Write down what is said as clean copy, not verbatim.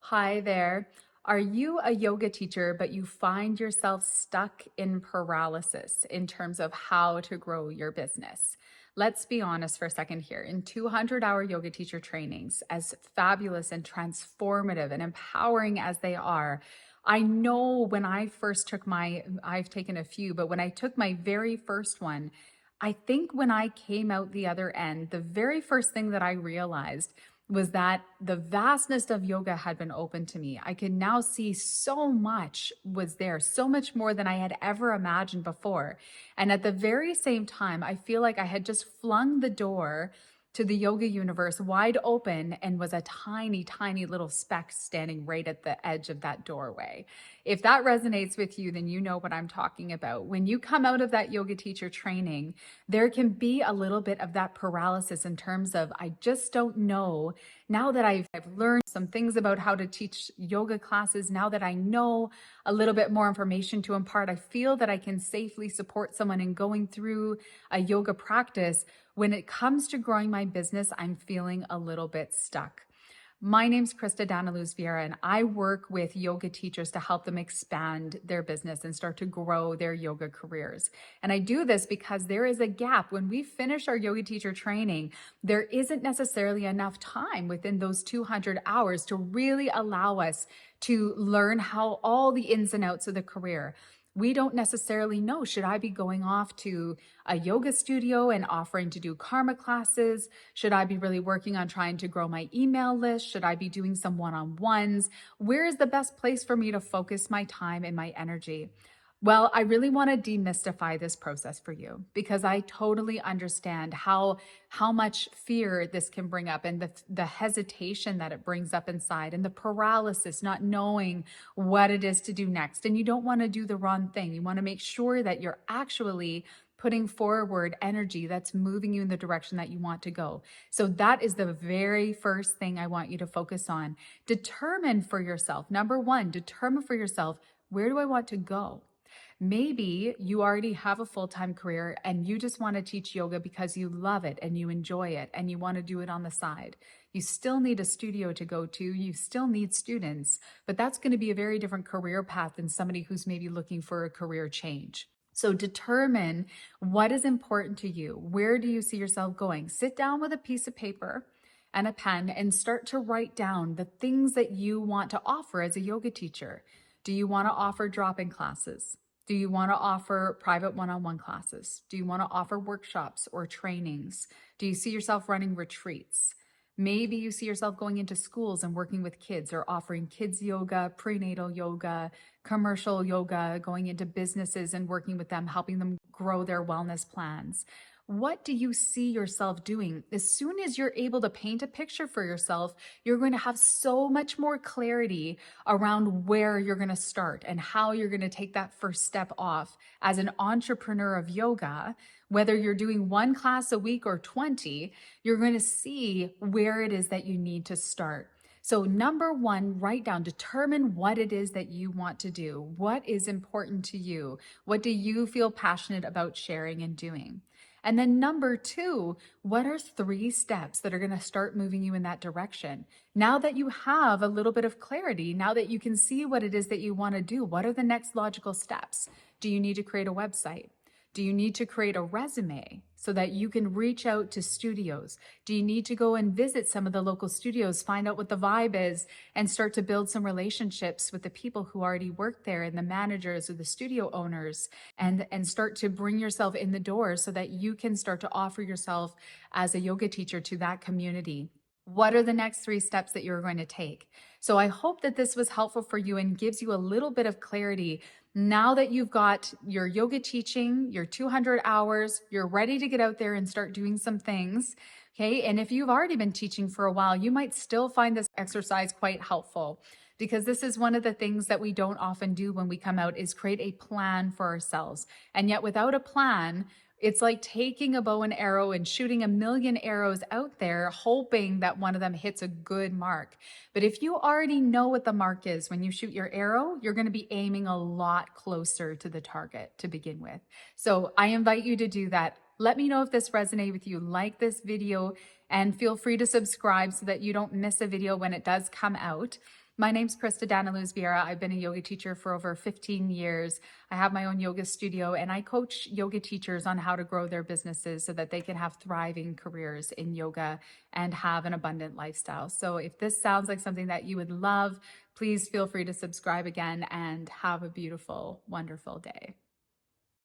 Hi there. Are you a yoga teacher, but you find yourself stuck in paralysis in terms of how to grow your business? Let's be honest for a second here. In 200-hour yoga teacher trainings, as fabulous and transformative and empowering as they are, I know when I first took I've taken a few, but when I took my very first one, I think when I came out the other end, the very first thing that I realized was that the vastness of yoga had been open to me. I could now see so much was there, so much more than I had ever imagined before. And at the very same time, I feel like I had just flung the door to the yoga universe wide open and was a tiny, tiny little speck standing right at the edge of that doorway. If that resonates with you, then you know what I'm talking about. When you come out of that yoga teacher training, there can be a little bit of that paralysis in terms of, I just don't know. Now that I've learned some things about how to teach yoga classes, now that I know a little bit more information to impart, I feel that I can safely support someone in going through a yoga practice. When it comes to growing my business, I'm feeling a little bit stuck. My name's Krista Daniluz Vieira, and I work with yoga teachers to help them expand their business and start to grow their yoga careers. And I do this because there is a gap. When we finish our yoga teacher training, there isn't necessarily enough time within those 200 hours to really allow us to learn how all the ins and outs of the career. We don't necessarily know, should I be going off to a yoga studio and offering to do karma classes? Should I be really working on trying to grow my email list? Should I be doing some one-on-ones? Where is the best place for me to focus my time and my energy? Well, I really want to demystify this process for you because I totally understand how much fear this can bring up, and the hesitation that it brings up inside, and the paralysis, not knowing what it is to do next. And you don't want to do the wrong thing. You want to make sure that you're actually putting forward energy that's moving you in the direction that you want to go. So that is the very first thing I want you to focus on. Determine for yourself. Number one, determine for yourself, where do I want to go? Maybe you already have a full-time career and you just want to teach yoga because you love it and you enjoy it and you want to do it on the side. You still need a studio to go to. You still need students, but that's going to be a very different career path than somebody who's maybe looking for a career change. So determine what is important to you. Where do you see yourself going? Sit down with a piece of paper and a pen and start to write down the things that you want to offer as a yoga teacher. Do you want to offer drop-in classes? Do you want to offer private one-on-one classes? Do you want to offer workshops or trainings? Do you see yourself running retreats? Maybe you see yourself going into schools and working with kids or offering kids yoga, prenatal yoga, commercial yoga, going into businesses and working with them, helping them grow their wellness plans. What do you see yourself doing? As soon as you're able to paint a picture for yourself, you're going to have so much more clarity around where you're going to start and how you're going to take that first step off as an entrepreneur of yoga. Whether you're doing one class a week or 20, you're going to see where it is that you need to start. So number one, write down, determine what it is that you want to do. What is important to you? What do you feel passionate about sharing and doing? And then number two, what are 3 steps that are going to start moving you in that direction? Now that you have a little bit of clarity, now that you can see what it is that you want to do, what are the next logical steps? Do you need to create a website? Do you need to create a resume so that you can reach out to studios? Do you need to go and visit some of the local studios, find out what the vibe is, and start to build some relationships with the people who already work there and the managers or the studio owners, and start to bring yourself in the door so that you can start to offer yourself as a yoga teacher to that community? What are the next 3 steps that you're going to take? So I hope that this was helpful for you and gives you a little bit of clarity. Now that you've got your yoga teaching, your 200 hours, you're ready to get out there and start doing some things. Okay. And if you've already been teaching for a while, you might still find this exercise quite helpful, because this is one of the things that we don't often do when we come out, is create a plan for ourselves. And yet without a plan, it's like taking a bow and arrow and shooting a million arrows out there, hoping that one of them hits a good mark. But if you already know what the mark is when you shoot your arrow, you're going to be aiming a lot closer to the target to begin with. So I invite you to do that. Let me know if this resonated with you. Like this video and feel free to subscribe so that you don't miss a video when it does come out. My name's Krista Daniluz Vieira. I've been a yoga teacher for over 15 years. I have my own yoga studio and I coach yoga teachers on how to grow their businesses so that they can have thriving careers in yoga and have an abundant lifestyle. So if this sounds like something that you would love, please feel free to subscribe again and have a beautiful, wonderful day.